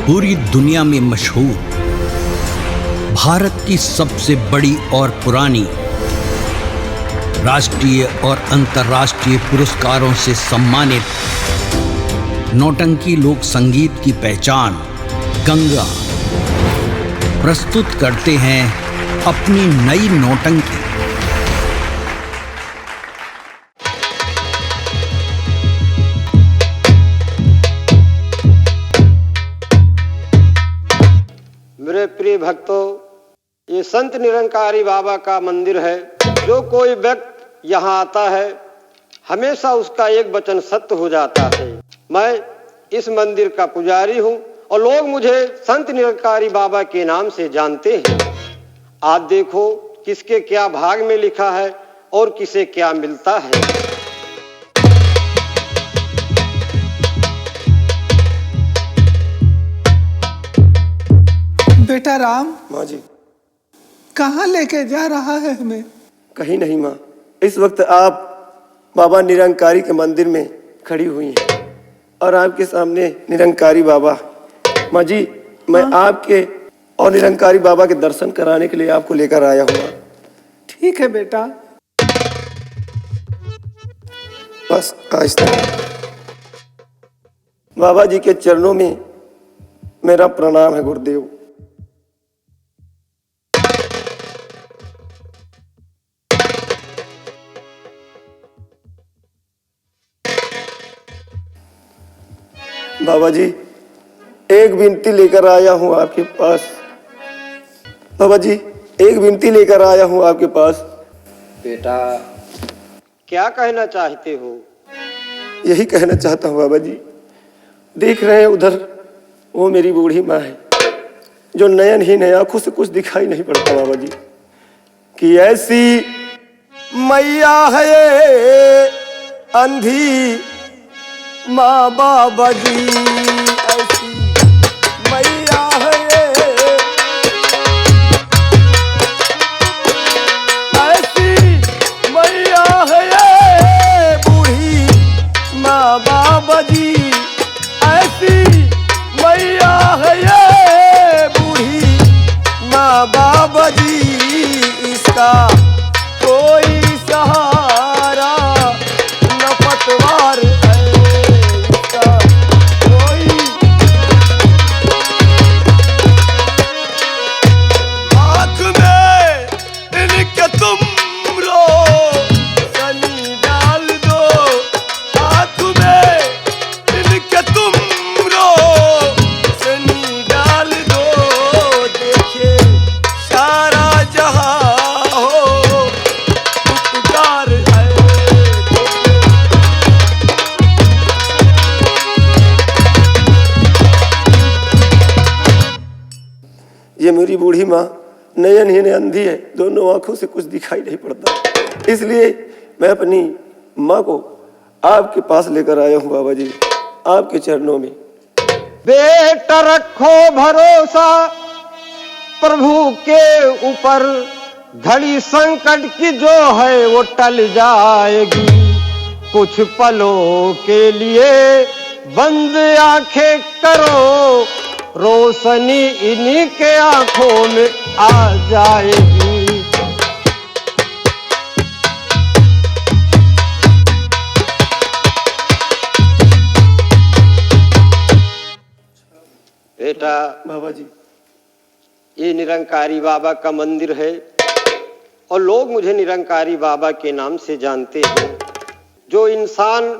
पूरी दुनिया में मशहूर, भारत की सबसे बड़ी और पुरानी, राष्ट्रीय और अंतर्राष्ट्रीय पुरस्कारों से सम्मानित नौटंकी लोक संगीत की पहचान गंगा प्रस्तुत करते हैं अपनी नई नौटंकी। मेरे प्रिय भक्तों, ये संत निरंकारी बाबा का मंदिर है। जो कोई व्यक्ति यहाँ आता है हमेशा उसका एक वचन सत्य हो जाता है। मैं इस मंदिर का पुजारी हूँ और लोग मुझे संत निरंकारी बाबा के नाम से जानते हैं। आज देखो किसके क्या भाग में लिखा है और किसे क्या मिलता है। बेटा राम। माँ जी। कहाँ लेके जा रहा है हमें? कहीं नहीं माँ, इस वक्त आप बाबा निरंकारी के मंदिर में खड़ी हुई हैं और आपके सामने निरंकारी बाबा। माँ जी, मैं आपके और निरंकारी बाबा के दर्शन कराने के लिए आपको लेकर आया हूँ। ठीक है बेटा। बस आहिस्ता। बाबा जी के चरणों में मेरा प्रणाम है गुरुदेव। बाबा जी, एक विनती लेकर आया हूं आपके पास। बाबा जी, एक विनती लेकर आया हूं आपके पास। बेटा, क्या कहना चाहते हो? यही कहना चाहता हूं बाबा जी। देख रहे हैं उधर वो मेरी बूढ़ी माँ है जो नयन ही नया आंखों से कुछ दिखाई नहीं पड़ता बाबा जी। कि ऐसी मैया है ये अंधी माँ बाबा जी, ऐसी मैया है ये, ऐसी मैया है ये बूढ़ी माँ बाबा जी, ऐसी मैया है ये बूढ़ी माँ बाबा जी। इसका कोई सहारा न पतवार है, इसका कोई आँख में इनके तुम रो सनी डाल दो, आँख में इनके तुम रो सनी डाल दो। देखे सारा जहां हो उपकार है। ये मेरी बूढ़ी माँ नयन ही अंधी है, दोनों आंखों से कुछ दिखाई नहीं पड़ता। इसलिए मैं अपनी माँ को आपके पास लेकर आया हूँ बाबा जी, आपके चरणों में। बेटा रखो भरोसा प्रभु के ऊपर, घड़ी संकट की जो है वो टल जाएगी। कुछ पलों के लिए बंद आंखें करो, रोशनी इन्हीं के आंखों में आ जाएगी। बेटा, बाबा जी, ये निरंकारी बाबा का मंदिर है और लोग मुझे निरंकारी बाबा के नाम से जानते हैं। जो इंसान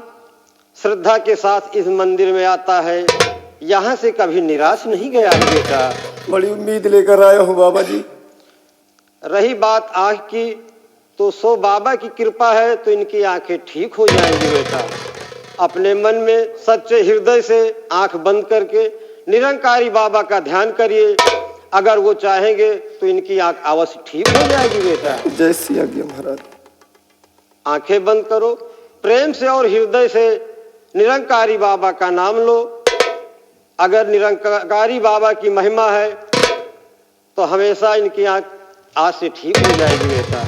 श्रद्धा के साथ इस मंदिर में आता है यहाँ से कभी निराश नहीं गया है बेटा। बड़ी उम्मीद लेकर आया हूँ बाबा जी। रही बात आँख की, तो सो बाबा की कृपा है तो इनकी आंखें ठीक हो जाएंगी बेटा। अपने मन में सच्चे हृदय से आंख बंद करके निरंकारी बाबा का ध्यान करिए। अगर वो चाहेंगे तो इनकी आंख अवश्य ठीक हो जाएगी बेटा। जय श्री आज्ञा महाराज। आंखें बंद करो, प्रेम से और हृदय से निरंकारी बाबा का नाम लो। अगर निरंकारी बाबा की महिमा है तो हमेशा इनकी आंख आज से ठीक हो जाएगी बेटा।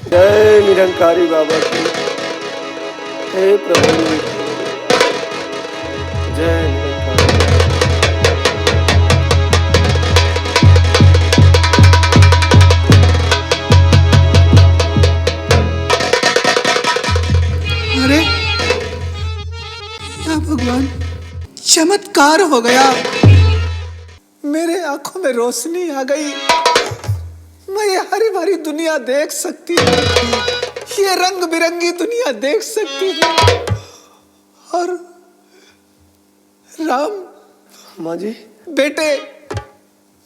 जय निरंकारी बाबा की। हे प्रभु, जय निरंकारी। चमत्कार हो गया। मेरे आंखों में रोशनी आ गई। मैं ये हरी भरी दुनिया देख सकती हूँ, ये रंग बिरंगी दुनिया देख सकती हूँ। और राम, माँ जी, बेटे,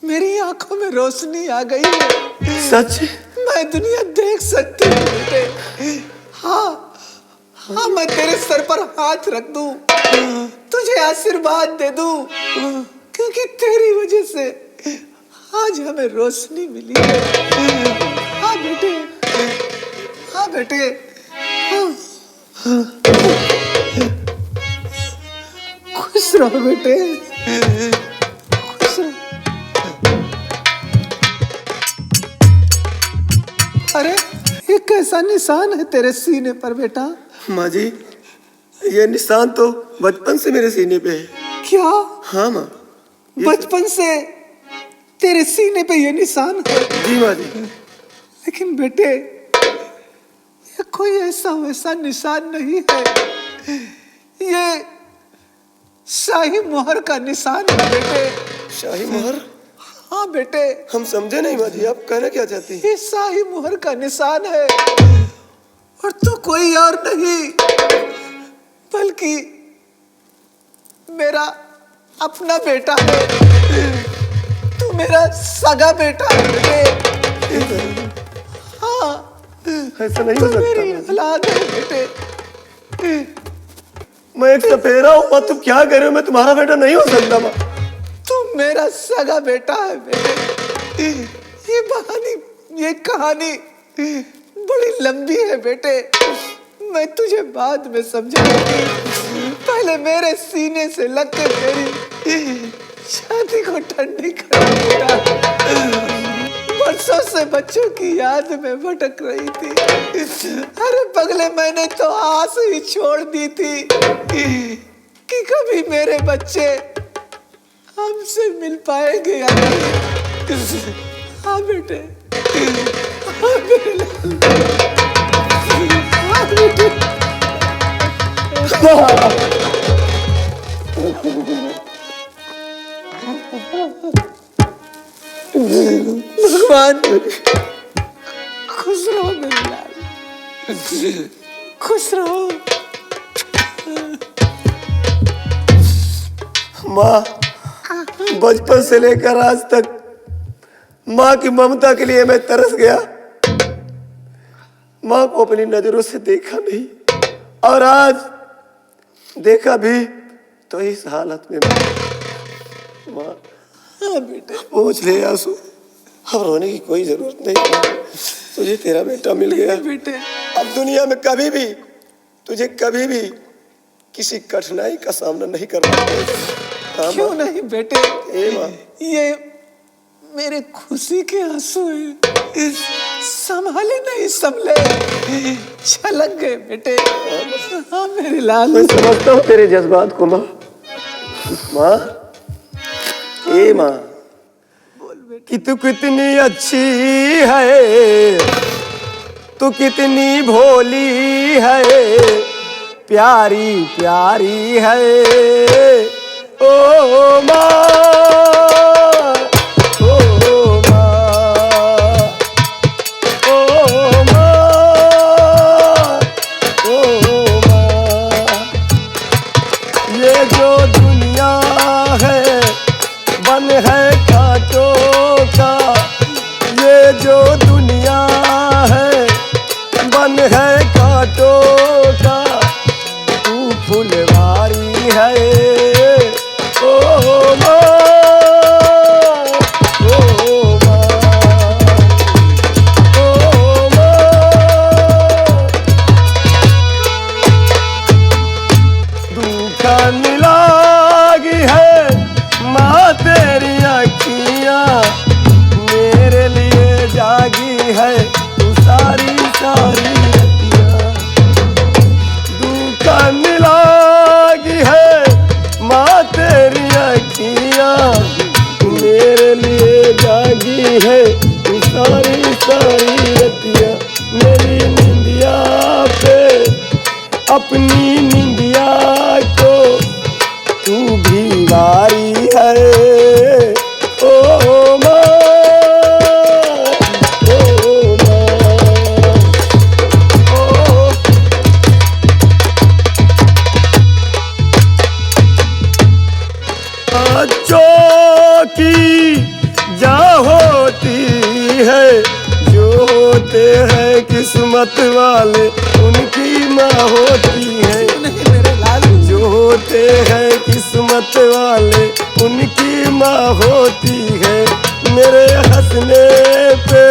मेरी आंखों में रोशनी आ गई है। सच? मैं दुनिया देख सकती हूँ बेटे। हाँ हाँ, मैं तेरे सर पर हाथ रख दूं, तुझे आशीर्वाद दे दूं, क्योंकि तेरी वजह से आज हमें रोशनी मिली है। हाँ बेटे, हाँ बेटे, हाँ। खुश रहो बेटे, खुश रहो। अरे, ये कैसा निशान है तेरे सीने पर बेटा? माँ जी, ये निशान तो बचपन से मेरे सीने पे है। क्या? हाँ माँ। बचपन से तेरे सीने पे ये निशान है? जी माँ जी। लेकिन बेटे, ये कोई ऐसा वैसा निशान नहीं है, ये शाही मोहर का निशान है बेटे। शाही मोहर? हाँ बेटे, हम समझे नहीं माँ जी, आप कहना क्या चाहती हैं? ये शाही मोहर का निशान है, और तू कोई और नहीं बल्कि मेरा अपना बेटा है। तू मेरा सगा बेटा है। हाँ, ऐसा नहीं हो तू सकता मेरी माँ जी। औलाद है बेटे। मैं एक सपेरा हूँ माँ, तुम क्या कह रहे हो? मैं तुम्हारा बेटा नहीं हो सकता माँ। तू मेरा सगा बेटा है बेटे। ये कहानी बड़ी लंबी है बेटे, मैं तुझे बाद में समझाऊंगी। पहले मेरे सीने से लग के मेरी छाती को ठंडी कर बेटा। बरसों से बच्चों की याद में भटक रही थी। अरे पगले, मैंने तो आस ही छोड़ दी थी कि कभी मेरे बच्चे हमसे मिल पाएंगे या नहीं। हाँ बेटे, हाँ बेटे, हाँ बेटे। भगवान, खुश रहो मेरे लाल, खुश रहो। माँ, बचपन से लेकर आज तक माँ की ममता के लिए मैं तरस गया। माँ को अपनी नजरों से देखा नहीं, और आज देखा भी तो इस हालत में। माँ, हाँ बेटे, पोंछ ले आंसू, अब रोने की कोई जरूरत नहीं। तुझे तेरा बेटा मिल गया बेटे। अब दुनिया में कभी भी तुझे कभी भी किसी कठिनाई का सामना नहीं करना पड़ेगा। क्यों नहीं बेटे? ए माँ, ये मेरे खुशी के आंसू हैं, संभाले नहीं संभले, छलक गए बेटे। हाँ मेरे लाल, मैं समझता हूँ तेरे जज्बात को माँ। माँ, ए माँ, कि तू कितनी अच्छी है, तू कितनी भोली है, प्यारी प्यारी है। ओ माँ, ओ माँ, ओ माँ, ओ माँ। ये जो दुनिया है बन है कांटों का, ये जो दुनिया है बन है कांटों का, तू फुलवारी है। ओ माँ, ओ माँ, ओ माँ। दुकान लागी है माँ तेरी अखियाँ, मेरे लिए जागी है तू सारी सारी रतियाँ। दुकान लागी है माँ तेरी अखियाँ, मेरे लिए जागी है तू सारी सारी रतियाँ। मेरी निंदिया पे अपनी निंदिया को तू भी की जा होती है, जो होते हैं किस्मत वाले उनकी माँ होती है। नहीं मेरे लाल, जो होते हैं किस्मत वाले उनकी माँ होती है। मेरे हंसने पे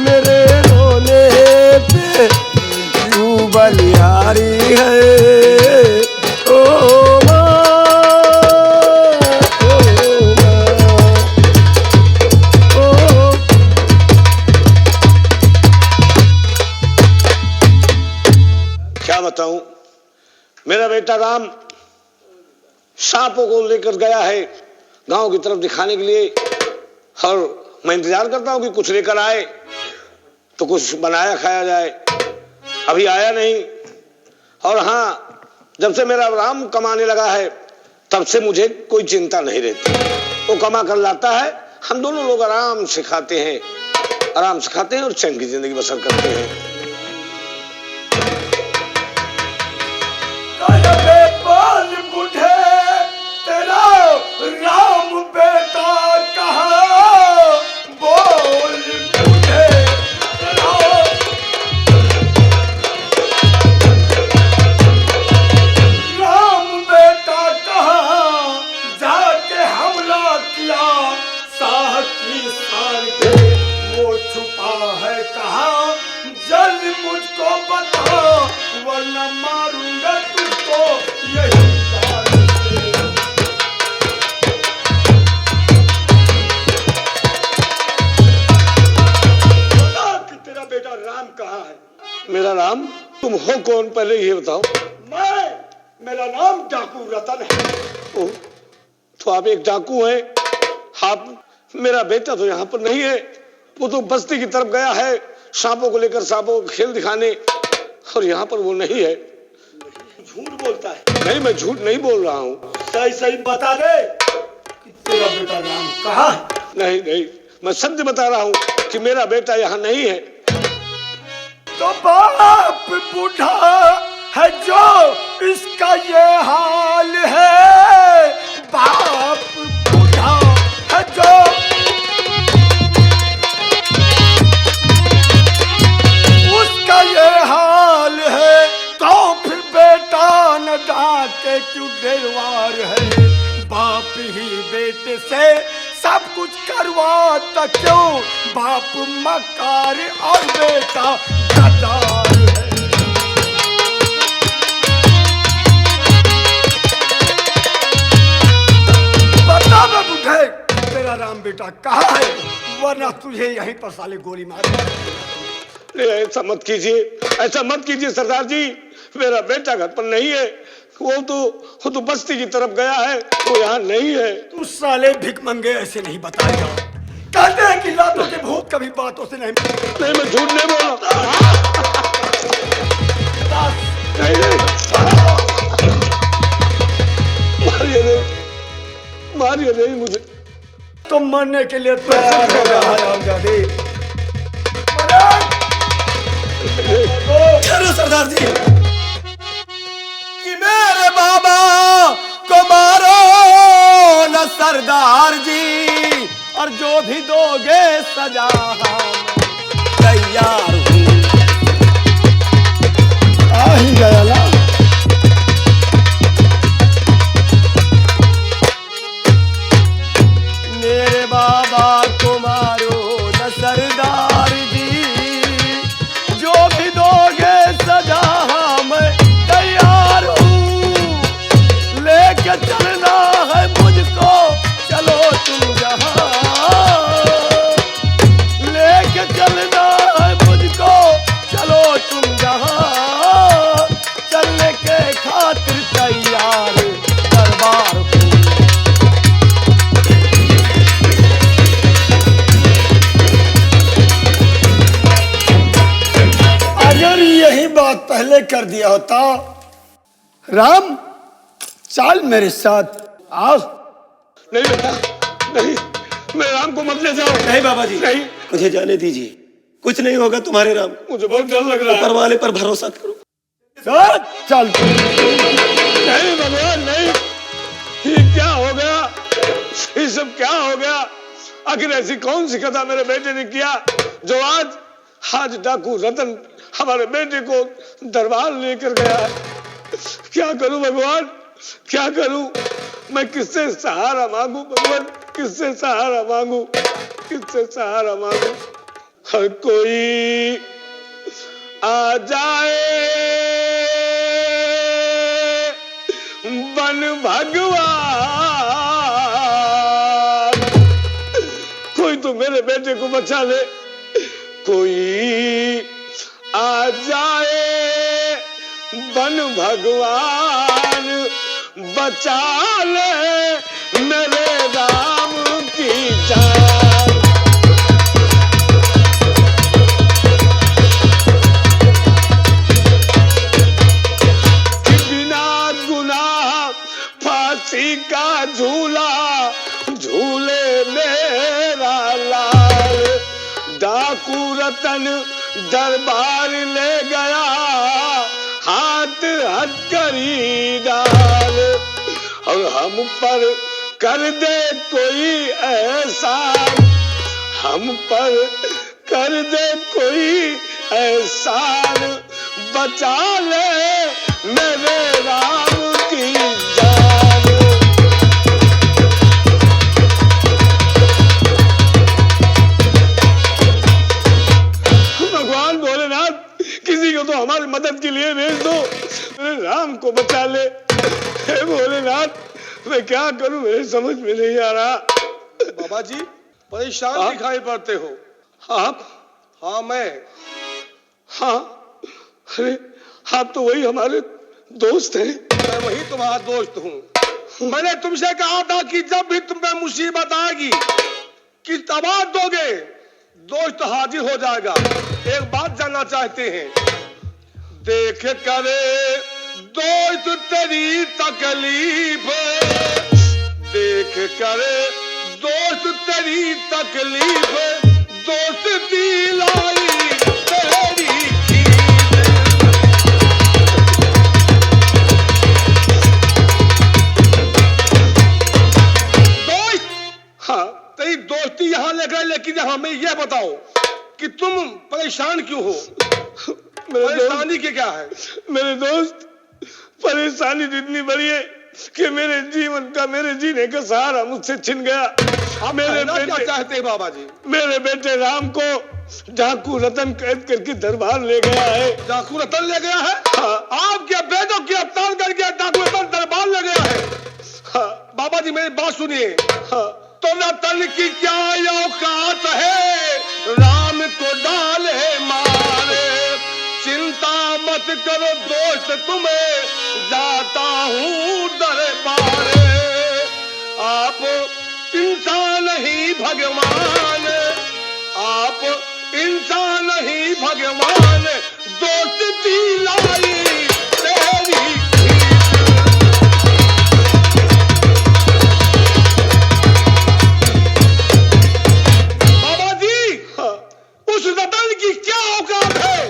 मेरे रोने पे तू बलिहारी है। ओ माँ, ओ माँ, ओ। क्या बताऊं, मेरा बेटा राम सांपों को लेकर गया है गांव की तरफ दिखाने के लिए, और मैं इंतजार करता हूं कि कुछ लेकर आए तो कुछ बनाया खाया जाए। अभी आया नहीं। और हाँ, जब से मेरा राम कमाने लगा है तब से मुझे कोई चिंता नहीं रहती। वो कमा कर लाता है, हम दोनों लोग आराम से खाते हैं, आराम से खाते हैं और चैन की जिंदगी बसर करते हैं। बोल बुढ़े तेरा राम बेटा कहाँ, बोल बुढ़े तेरा राम बेटा कहाँ, जाके हमला किया शाह की शान पे, वो छुपा है कहाँ, जल्द मुझको बता वरना मारूंगा तुझको यही जान से। बता कि तेरा बेटा राम कहाँ है। मेरा राम? तुम हो कौन, पहले ये बताओ। मेरा नाम डाकू रतन है। ओ, तो आप एक डाकू हैं। आप, मेरा बेटा तो यहाँ पर नहीं है, वो तो बस्ती की तरफ गया है सांपों को लेकर, सांपों का खेल दिखाने, और यहाँ पर वो नहीं है। झूठ बोलता है। नहीं, मैं झूठ नहीं बोल रहा हूँ। सही सही बता दे कि तेरा बेटा राम कहाँ है। नहीं नहीं, मैं सत्य बता रहा हूँ कि मेरा बेटा यहाँ नहीं है। तो बाप बूढ़ा है जो इसका ये हाल है, बाप बूढ़ा है जो उसका ये हाल है, तो फिर बेटा न डाके क्यों डेरवार है। बाप ही बेटे से सब कुछ करवाता क्यों, बाप मकार और बेटा गद्दार है। बता बे बुढ़े तेरा राम बेटा कहाँ है, वरना तुझे यहीं पर साले गोली मार। ऐसा मत कीजिए, ऐसा मत कीजिए सरदार जी, मेरा बेटा घर पर नहीं है। वो तो बस्ती की तरफ गया है, वो यहाँ नहीं है। तू साले भिखमंगे ऐसे नहीं बताएगा। कहते हैं कि लातों के भूत कभी बातों से नहीं। नहीं, मैं झूठ नहीं बोल रहा। नहीं नहीं, मारिए नहीं, मारिए नहीं मुझे। तुम मरने के लिए तैयार हो रहा है आजादी। चलो सरदार जी कि मेरे बाबा को मारो न सरदार जी, और जो भी दोगे सजा तैयार हूँ। आ ही गया ला। मेरे बाबा को मारो न सरदार जी, जो भी दोगे सजा मैं तैयार हूँ। लेके चलना है मुझको चलो तुम जहाँ, लेके चलना है मुझको चलो तुम जहाँ, चलने के खातिर तैयार दरबार हूँ। अगर यही बात पहले कर दिया होता, राम चल मेरे साथ आओ। नहीं बेटा, नहीं, मेरे राम को मत ले जाओ। नहीं बाबा जी, नहीं, मुझे जाने दीजिए, कुछ नहीं होगा तुम्हारे राम। मुझे बहुत डर लग रहा है। ऊपर वाले पर भरोसा करो। चल नहीं भगवान नहीं, ये क्या हो गया? सब क्या हो गया? आखिर ऐसी कौन सी कथा मेरे बेटे ने किया जो आज डाकू रतन हमारे बेटे को दरबार लेकर गया है? क्या करूं भगवान, क्या करूं? मैं किससे सहारा मांगू भगवान, किससे सहारा मांगू, किससे सहारा मांगू? हर कोई आ जाए बन भगवान, कोई तो मेरे बेटे को बचा ले, कोई आ जाए बन भगवान, बचा ले मेरे राम की जान। बिना गुनाह फांसी का झूला झूले मेरा लाल, डाकू रतन दरबार ले गया हाथ हथकड़ी डाल, और हम पर कर दे कोई एहसान, हम पर कर दे कोई एहसान, बचा ले मेरे राम की जान। भगवान भोलेनाथ किसी को तो हमारी मदद के लिए भेज दो, मेरे राम को बचा ले। हे भोलेनाथ मैं क्या करूं, मेरे समझ में नहीं आ रहा। बाबा जी परेशान दिखाई पड़ते हो। आप? हाँ मैं। हाँ, अरे आप तो वही हमारे दोस्त हैं। मैं वही तुम्हारा दोस्त हूँ। मैंने तुमसे कहा था कि जब भी तुम्हें मुसीबत आएगी कि आवाज दोगे, दोस्त हाजिर हो जाएगा। एक बात जानना चाहते हैं, देख करे दोस्त तेरी तकलीफ, देख करे दोस्त तेरी तकलीफ, दोस्ती लाई तेरी दोस्त। हाँ, तेरी दोस्ती यहाँ लेकर, लेकिन हमें यह बताओ कि तुम परेशान क्यों हो? परेशानी के क्या है? मेरे दोस्त परेशानी इतनी बड़ी है कि मेरे जीवन का, मेरे जीने का सहारा मुझसे छिन गया। आप मेरे क्या बेटे, चाहते हैं बाबा जी? मेरे बेटे राम को डाकू रतन कैद करके दरबार ले गया है। डाकू रतन ले गया है? हाँ। आपके बेटों की गिरफ्तार करके डाकू रतन दरबार ले गया है? हाँ, बाबा जी मेरी बात सुनिए। हाँ, तो रतन की क्या औकात है, राम को डाले मारे। चिंता मत करो दोस्त, तुम्हें जाता हूँ दरबारे। आप इंसान ही भगवान, आप इंसान ही भगवान, दोस्ती लाई तेरी बाबा जी। हाँ, उस रतन की क्या औकात है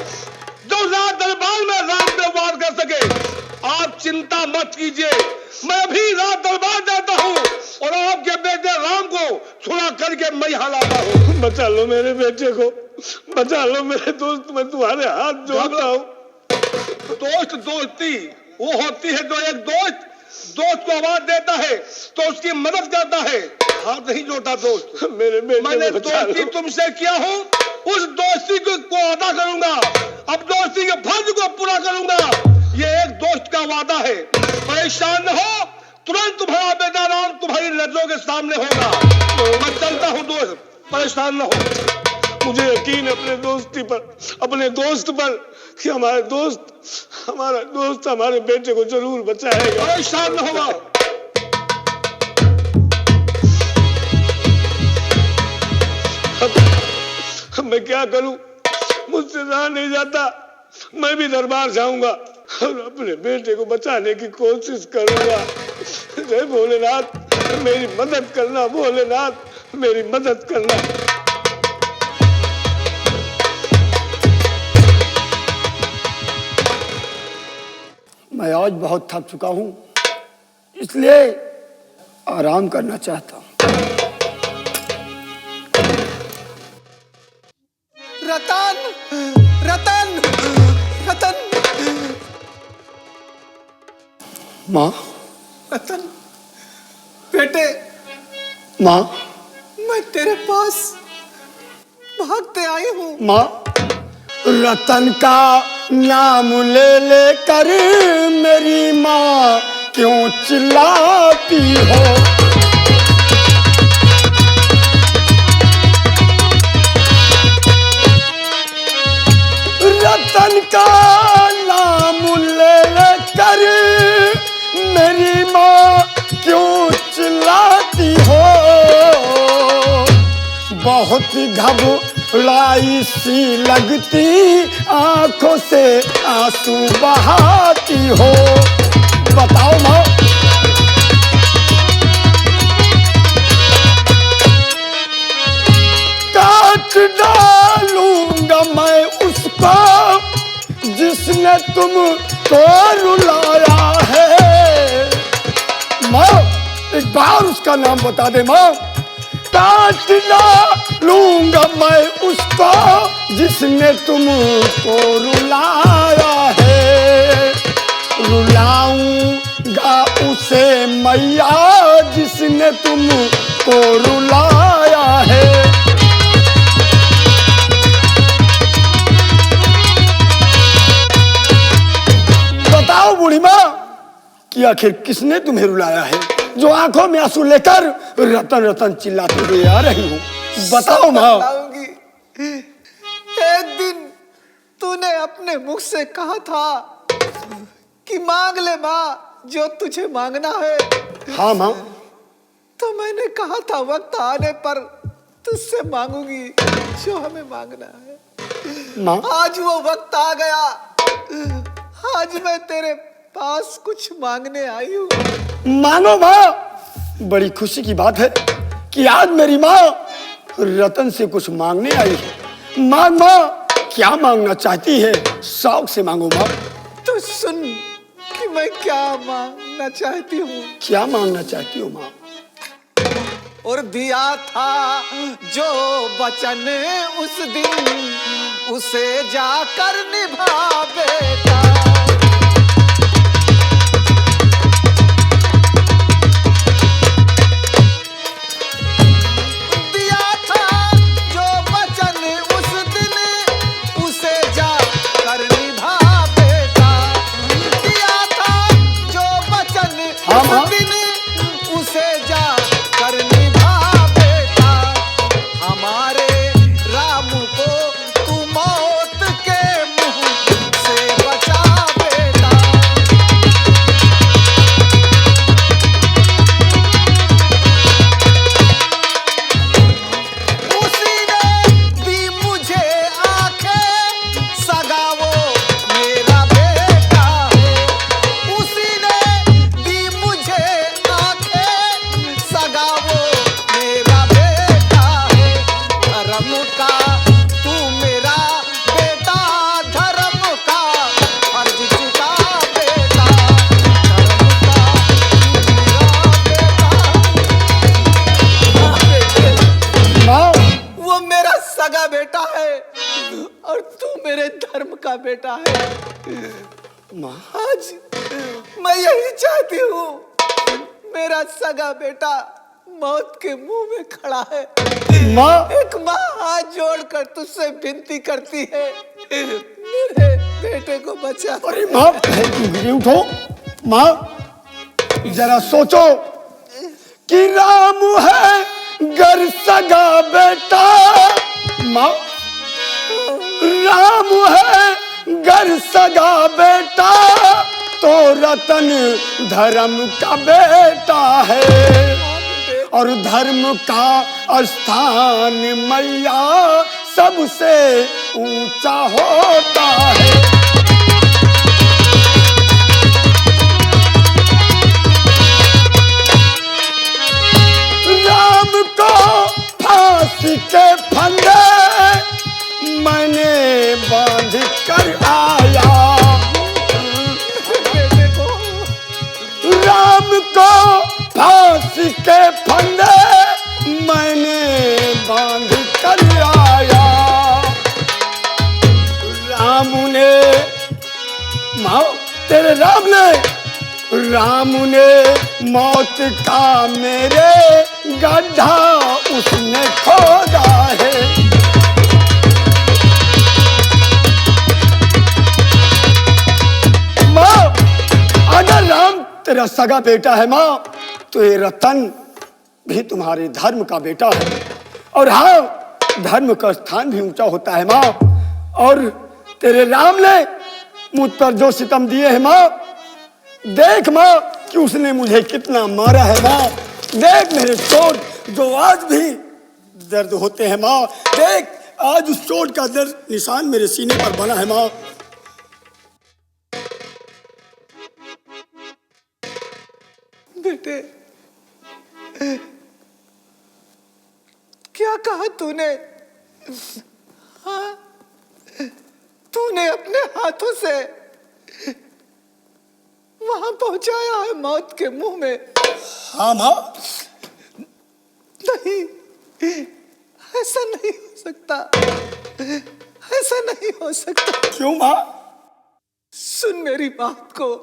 जो रात दरबार में रात में वार कर सके? आप चिंता मत कीजिए, मैं भी रात दरबार जाता हूँ और आपके बेटे राम को छुड़ा करके मैं यहाँ लाता हूँ। बचा लो मेरे बेटे को, बचा लो मेरे दोस्त, मैं तुम्हारे हाथ जोड़ता हूँ। दोस्त दोस्ती वो होती है जो एक दोस्त को आवाज देता है तो उसकी मदद करता है, हाथ नहीं जोड़ता दोस्त। मेरे बेटे मैंने को बचा दोस्ती लो। तुमसे किया हूँ, उस दोस्ती को अदा करूंगा, अब दोस्ती के फर्ज को पूरा करूंगा। ये एक दोस्त का वादा है। परेशान न हो, तुरंत तुम्हारा बेटा राम तुम्हारी नजरों के सामने होगा। मैं चलता हूँ दोस्त, परेशान न हो। मुझे यकीन है अपने दोस्ती पर, अपने दोस्त पर, कि हमारा दोस्त हमारे बेटे को जरूर बचाएगा। परेशान न होगा। अब मैं क्या करूं, मुझसे रहा नहीं जाता। मैं भी दरबार जाऊंगा और अपने बेटे को बचाने की कोशिश करूंगा। जय भोलेनाथ, मेरी मदद करना भोलेनाथ, मेरी मदद करना। मैं आज बहुत थक चुका हूँ, इसलिए आराम करना चाहता हूँ। रतन रतन रतन माँ, रतन बेटे, माँ, मैं तेरे पास भागते आई हूँ। माँ, रतन का नाम ले ले कर मेरी माँ क्यों चिल्लाती हो? रतन का नाम ले ले कर मेरी माँ क्यों चिल्लाती हो? बहुत घबराई सी लगती आंखों से आंसू बहाती हो। बताओ माँ। काट डालूंगा मैं उसको जिसने तुमको रुलाया है। माँ, एक बार उसका नाम बता दे माँ। काट डालूंगा मैं उसको जिसने तुमको रुलाया है। रुलाऊंगा उसे मैया जिसने तुमको रुलाया है। बताओ बूढ़ी माँ कि आखिर किसने तुम्हें रुलाया है, जो आंखों में आंसू लेकर रतन रतन चिल्लाते हुए आ रही हो? बताओ माँ। बताऊंगी। एक दिन तूने अपने मुख से कहा था कि मांग ले माँ जो तुझे मांगना है। हाँ माँ। तो मैंने कहा था वक्त आने पर तुझसे मांगूंगी जो हमें मांगना है। माँ, आज वो वक्त आ गया। आज मैं तेरे पास कुछ मांगने आई हूँ। मानो माँ, बड़ी खुशी की बात है कि आज मेरी माँ रतन से कुछ मांगने आई है। माँ, माँ क्या मांगना चाहती है? शौक से मांगो माँ। तो सुन कि मैं क्या मांगना चाहती हूँ। क्या मांगना चाहती हो माँ? और दिया था जो वचन उस दिन उसे जाकर निभा बेटा। दिया था जो वचन उस दिन उसे जाकर निभा बेटा। दिया था जो वचन उस दिन उसे जाकर निभा बेटा। हमारे राम को तू मौत के मुंह से बचा बेटा। उसी ने दी मुझे आंखें, सगा वो मेरा बेटा है। उसी ने दी मुझे आंखें, सगा वो मेरा बेटा है। धर्म का तू मेरा बेटा, धर्म का फर्ज चुका बेटा। धर्म का तू मेरा बेटा। माँ, वो मेरा सगा बेटा है और तू मेरे धर्म का बेटा है। माँ, आज मैं यही चाहती हूँ। मेरा सगा बेटा मौत के मुंह में खड़ा है। माँ, एक माँ हाथ जोड़कर तुझसे विनती करती है, मेरे बेटे को बचा। अरे माँ, गिरी उठो। माँ, जरा सोचो कि राम है घर सगा बेटा। माँ, राम है घर सगा बेटा, तो रतन धर्म का बेटा है। और धर्म का स्थान मैया सबसे ऊंचा होता है। राम को फांसी के फंदे मैंने बांध कर आया। बेटे को राम को फांसी के फंदे मैंने बांध कर आया। राम ने मौत का मेरे गड्ढा उसने खोदा है। माँ, अगर राम तेरा सगा बेटा है माँ, तो ये रतन भी तुम्हारे धर्म का बेटा है। और हाँ, धर्म का स्थान भी ऊंचा होता है माँ। और तेरे राम ने मुझ पर जो सितम दिए हैं माँ, देख माँ कि उसने मुझे कितना मारा है माँ। देख मेरे चोट जो आज भी दर्द होते हैं माँ। देख आज उस चोट का दर्द निशान मेरे सीने पर बना है माँ। बेटे, क्या कहा तूने? हाँ, तूने अपने हाथों से वहां पहुंचाया है मौत के मुंह में। हाँ माँ। नहीं, ऐसा नहीं हो सकता, ऐसा नहीं हो सकता। क्यों माँ? सुन मेरी बात को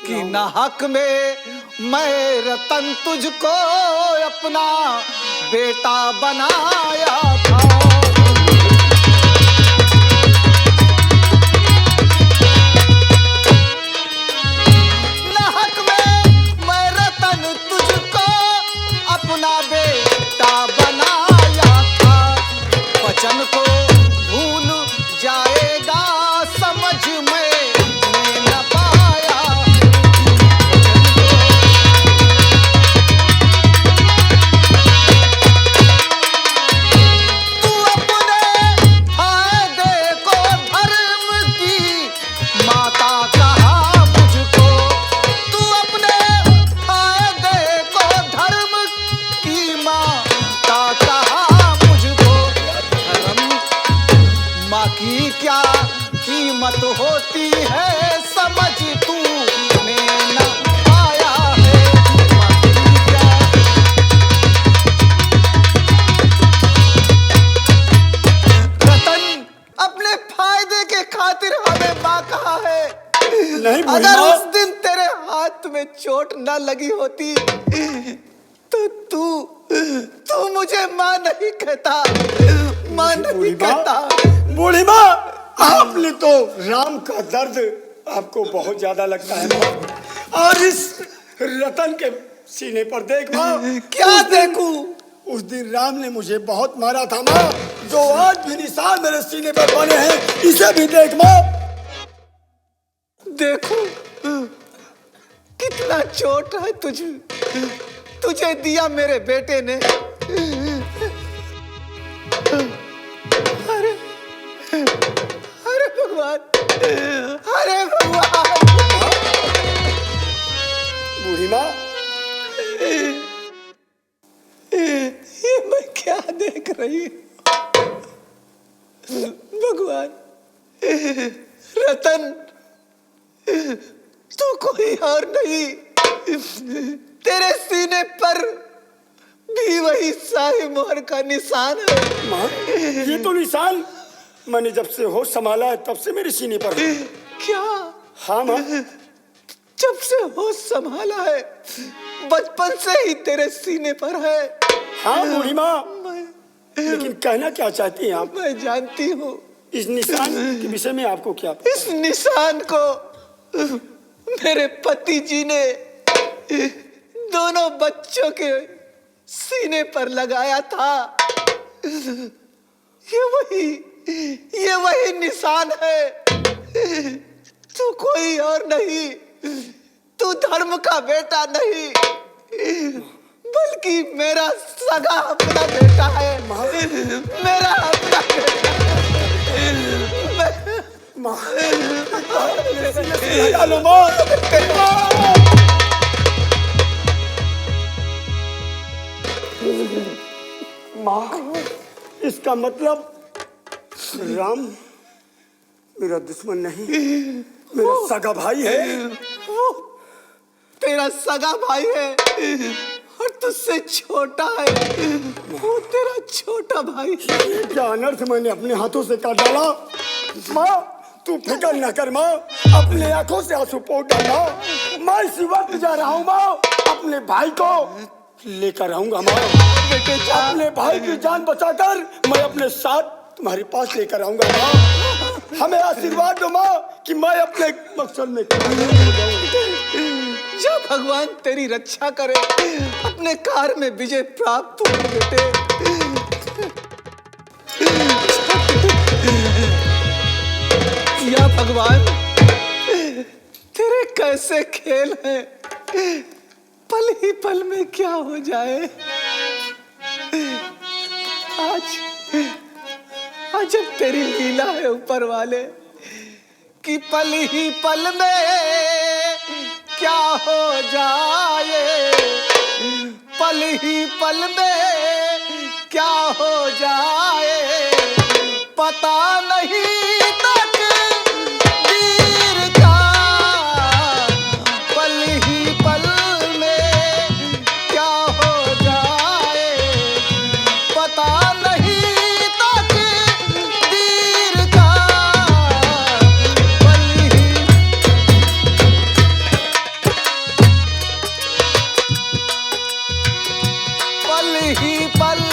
कि नाहक में मैं रतन तुझको अपना बेटा बनाया था। नाहक में मैं रतन तुझको अपना बेटा बनाया था। वचन को भूल जाएगा समझ में न पाया। तू अपने फायदे को धर्म की माता कहा मुझको। तू अपने फायदे को धर्म की माता कहा मुझको। धर्म माँ की क्या कीमत होती है समझ तूने न पाया है। माँ की क्या रतन अपने फायदे के खातिर हमें माँ कहा है। नहीं बूढ़ी अगर माँ। उस दिन तेरे हाथ में चोट न लगी होती तो तू मुझे माँ नहीं कहता, माँ नहीं बूढ़ी माँ। कहता। बूढ़ी माँ, आपने तो राम का दर्द आपको बहुत ज्यादा लगता है माँ। और इस रतन के सीने पर देख माँ। क्या देखूं? उस दिन राम ने मुझे बहुत मारा था माँ, जो आज भी निशान मेरे सीने पर बने हैं। इसे भी देख माँ। देखो कितना चोट है तुझे दिया मेरे बेटे ने। अरे अरे भगवान, अरे भगवान। बूढ़ी माँ, ये मैं क्या देख रही हूँ? भगवान, रतन तू कोई और नहीं, तेरे सीने पर भी वही शाही मोहर का निशान है। माँ, ये तो निशान मैंने जब से होश संभाला है तब से मेरे सीने पर है। क्या? हाँ माँ। जब से होश संभाला है बचपन से ही तेरे सीने पर है। हाँ बूढ़ी माँ, लेकिन कहना क्या चाहती हैं आप? मैं जानती हूँ। इस निशान के विषय में आपको क्या पता? इस निशान को मेरे पति जी ने दोनों बच्चों के सीने पर लगाया था। ये वही निशान है। तू कोई और नहीं, तू धर्म का बेटा नहीं, बल्कि मेरा सगा अपना बेटा है। मेरा अपना बेटा माँ, लगा लो माँ। माँ, इसका मतलब राम मेरा दुश्मन नहीं, मेरा सगा भाई है। वो तेरा सगा भाई है और तुझसे छोटा है। वो तेरा छोटा भाई है। क्या अनर्थ मैंने अपने हाथों से काट डाला। माँ, तू फिक्र न कर माँ, अपने आंखों से आंसू पोंछ डालना। मैं इसी वक्त जा रहा हूँ माँ, अपने भाई को लेकर आऊंगा माँ। बेटे जा। अपने भाई की जान बचाकर मैं अपने साथ तुम्हारे पास लेकर आऊंगा माँ। हमें आशीर्वाद दो माँ कि मैं अपने मकसद में कामयाब हो जाऊं। जा भगवान तेरी रक्षा करे, अपने कार्य में विजय प्राप्त हो बेटे। या भगवान तेरे कैसे खेल हैं, पल ही पल में क्या हो जाए। आज जब तेरी लीला है ऊपर वाले कि पल ही पल में क्या हो जाए, पल ही पल में क्या हो जाए, पता नहीं तक दीर का, पल ही पल में क्या हो जाए, पता नहीं तक दीर का, पल ही पल